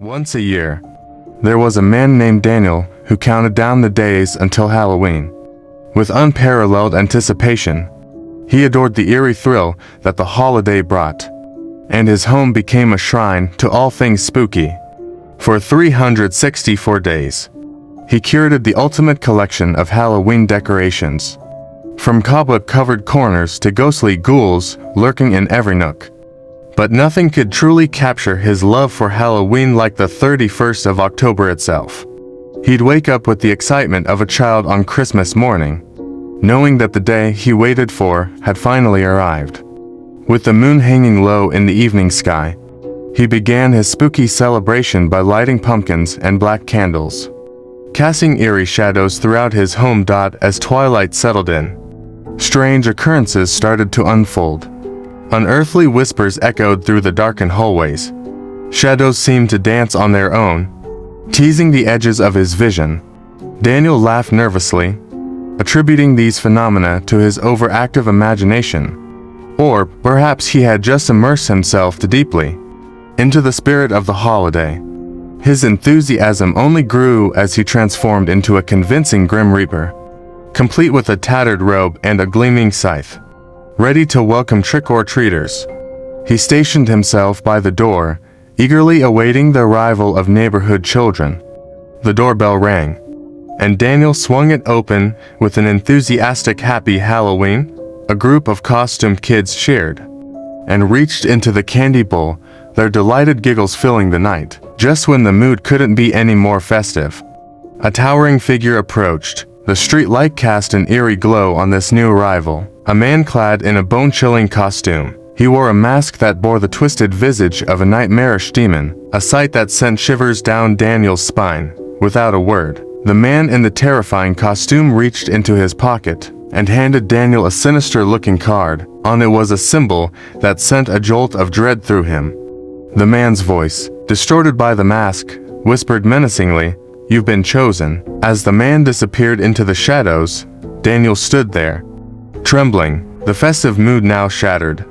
Once a year, there was a man named Daniel who counted down the days until Halloween. With unparalleled anticipation, he adored the eerie thrill that the holiday brought, and his home became a shrine to all things spooky. For 364 days, he curated the ultimate collection of Halloween decorations, from cobweb-covered corners to ghostly ghouls lurking in every nook. But nothing could truly capture his love for Halloween like the 31st of October itself. He'd wake up with the excitement of a child on Christmas morning, knowing that the day he waited for had finally arrived. With the moon hanging low in the evening sky, he began his spooky celebration by lighting pumpkins and black candles, casting eerie shadows throughout his home. As twilight settled in, strange occurrences started to unfold. Unearthly whispers echoed through the darkened hallways. Shadows seemed to dance on their own, teasing the edges of his vision. Daniel laughed nervously, attributing these phenomena to his overactive imagination. Or perhaps he had just immersed himself too deeply into the spirit of the holiday. His enthusiasm only grew as he transformed into a convincing Grim Reaper, complete with a tattered robe and a gleaming scythe, ready to welcome trick-or-treaters. He stationed himself by the door, eagerly awaiting the arrival of neighborhood children. The doorbell rang, and Daniel swung it open with an enthusiastic "Happy Halloween." A group of costumed kids cheered and reached into the candy bowl, their delighted giggles filling the night. Just when the mood couldn't be any more festive, a towering figure approached. The street light cast an eerie glow on this new arrival. A man clad in a bone-chilling costume. He wore a mask that bore the twisted visage of a nightmarish demon, a sight that sent shivers down Daniel's spine. Without a word, the man in the terrifying costume reached into his pocket and handed Daniel a sinister-looking card. On it was a symbol that sent a jolt of dread through him. The man's voice, distorted by the mask, whispered menacingly, "You've been chosen." As the man disappeared into the shadows, Daniel stood there, trembling, the festive mood now shattered.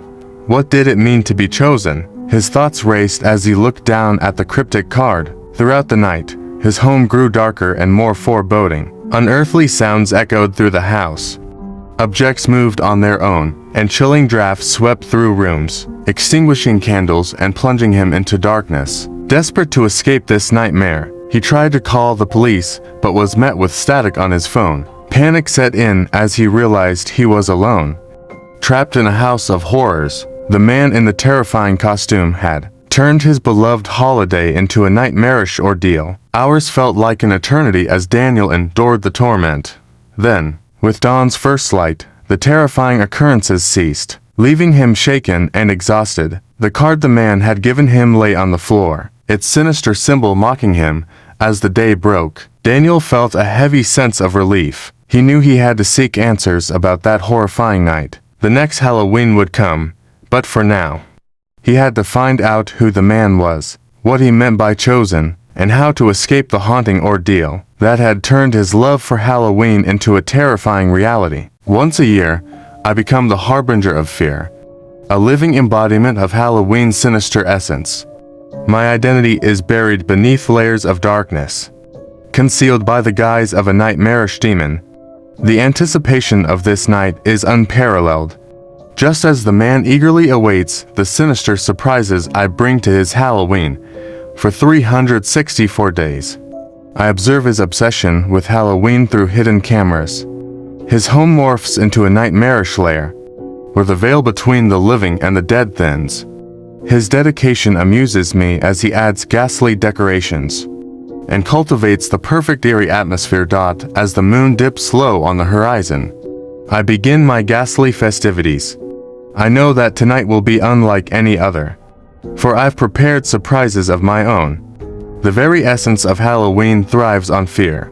What did it mean to be chosen? His thoughts raced as he looked down at the cryptic card. Throughout the night, his home grew darker and more foreboding. Unearthly sounds echoed through the house. Objects moved on their own, and chilling drafts swept through rooms, extinguishing candles and plunging him into darkness. Desperate to escape this nightmare, he tried to call the police, but was met with static on his phone. Panic set in as he realized he was alone, trapped in a house of horrors. The man in the terrifying costume had turned his beloved holiday into a nightmarish ordeal. Hours felt like an eternity as Daniel endured the torment. Then, with dawn's first light, the terrifying occurrences ceased, leaving him shaken and exhausted. The card the man had given him lay on the floor, its sinister symbol mocking him. As the day broke, Daniel felt a heavy sense of relief. He knew he had to seek answers about that horrifying night. The next Halloween would come, but for now, he had to find out who the man was, what he meant by chosen, and how to escape the haunting ordeal that had turned his love for Halloween into a terrifying reality. Once a year, I become the harbinger of fear, a living embodiment of Halloween's sinister essence. My identity is buried beneath layers of darkness, concealed by the guise of a nightmarish demon. The anticipation of this night is unparalleled, just as the man eagerly awaits the sinister surprises I bring to his Halloween. For 364 days, I observe his obsession with Halloween through hidden cameras. His home morphs into a nightmarish lair, where the veil between the living and the dead thins. His dedication amuses me as he adds ghastly decorations and cultivates the perfect eerie atmosphere. As the moon dips low on the horizon, I begin my ghastly festivities. I know that tonight will be unlike any other, for I've prepared surprises of my own. The very essence of Halloween thrives on fear,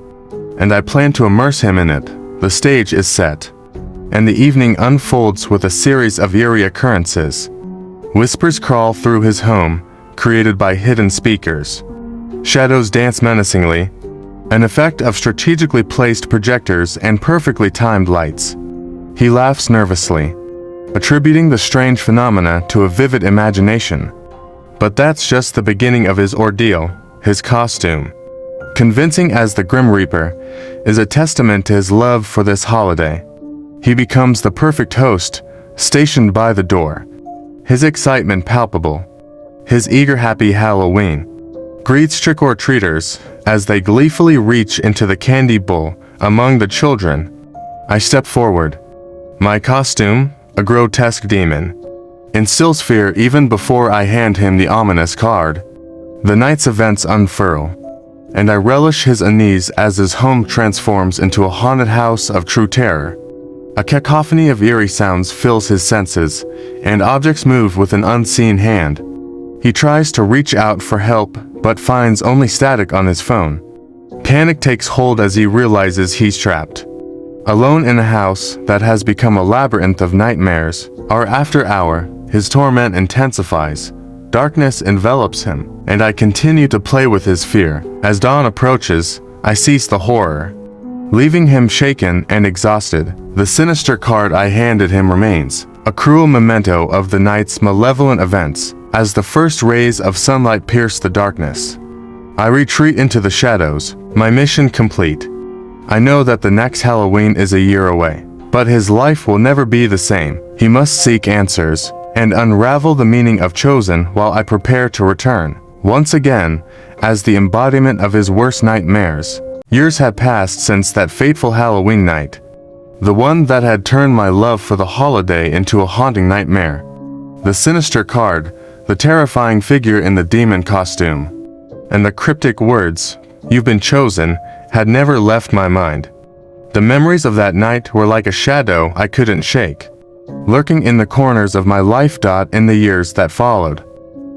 and I plan to immerse him in it. The stage is set, and the evening unfolds with a series of eerie occurrences. Whispers crawl through his home, created by hidden speakers. Shadows dance menacingly, an effect of strategically placed projectors and perfectly timed lights. He laughs nervously, attributing the strange phenomena to a vivid imagination. But that's just the beginning of his ordeal. his costume, convincing as the Grim Reaper, is a testament to his love for this holiday. He becomes the perfect host, stationed by the door, his excitement palpable. His eager happy Halloween greets trick-or-treaters as they gleefully reach into the candy bowl among the children. I step forward. My costume, a grotesque demon, instills fear even before I hand him the ominous card. The night's events unfurl, and I relish his unease as his home transforms into a haunted house of true terror. A cacophony of eerie sounds fills his senses, and objects move with an unseen hand. He tries to reach out for help, but finds only static on his phone. Panic takes hold as he realizes he's trapped. Alone in a house that has become a labyrinth of nightmares, hour after hour, his torment intensifies. Darkness envelops him, and I continue to play with his fear. As dawn approaches, I cease the horror. Leaving him shaken and exhausted, the sinister card I handed him remains, a cruel memento of the night's malevolent events. As the first rays of sunlight pierce the darkness, I retreat into the shadows, my mission complete. I know that the next Halloween is a year away, but his life will never be the same. He must seek answers and unravel the meaning of Chosen while I prepare to return, once again, as the embodiment of his worst nightmares. Years had passed since that fateful Halloween night, the one that had turned my love for the holiday into a haunting nightmare. The sinister card, the terrifying figure in the demon costume, and the cryptic words, "You've been chosen," had never left my mind. The memories of that night were like a shadow I couldn't shake, lurking in the corners of my life. In the years that followed,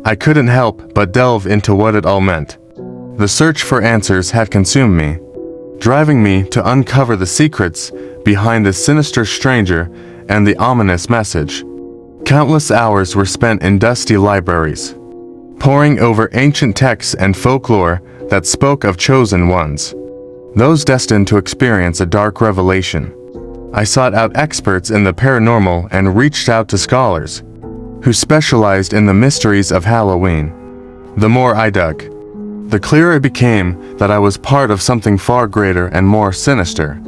I couldn't help but delve into what it all meant. The search for answers had consumed me, driving me to uncover the secrets behind the sinister stranger and the ominous message. Countless hours were spent in dusty libraries, poring over ancient texts and folklore that spoke of chosen ones, those destined to experience a dark revelation. I sought out experts in the paranormal and reached out to scholars who specialized in the mysteries of Halloween. The more I dug, the clearer it became that I was part of something far greater and more sinister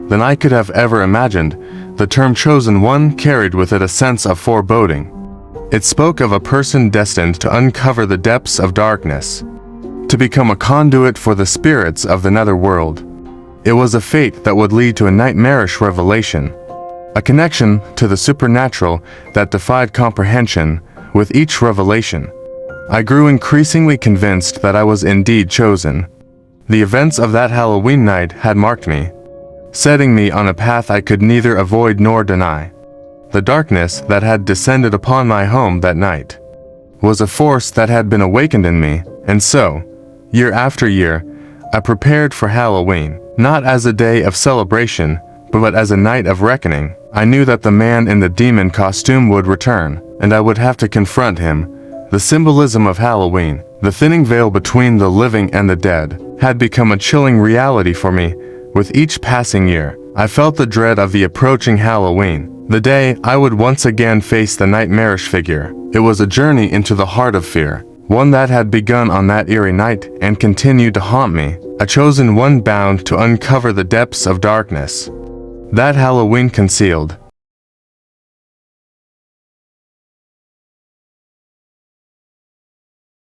than I could have ever imagined. The term Chosen One carried with it a sense of foreboding. It spoke of a person destined to uncover the depths of darkness, to become a conduit for the spirits of the netherworld. It was a fate that would lead to a nightmarish revelation, a connection to the supernatural that defied comprehension. With each revelation, I grew increasingly convinced that I was indeed chosen. The events of that Halloween night had marked me, setting me on a path I could neither avoid nor deny. The darkness that had descended upon my home that night was a force that had been awakened in me, and so, year after year, I prepared for Halloween, not as a day of celebration, but as a night of reckoning. I knew that the man in the demon costume would return, and I would have to confront him. The symbolism of Halloween, the thinning veil between the living and the dead, had become a chilling reality for me. With each passing year, I felt the dread of the approaching Halloween, the day I would once again face the nightmarish figure. It was a journey into the heart of fear, one that had begun on that eerie night and continued to haunt me, a chosen one bound to uncover the depths of darkness that Halloween concealed.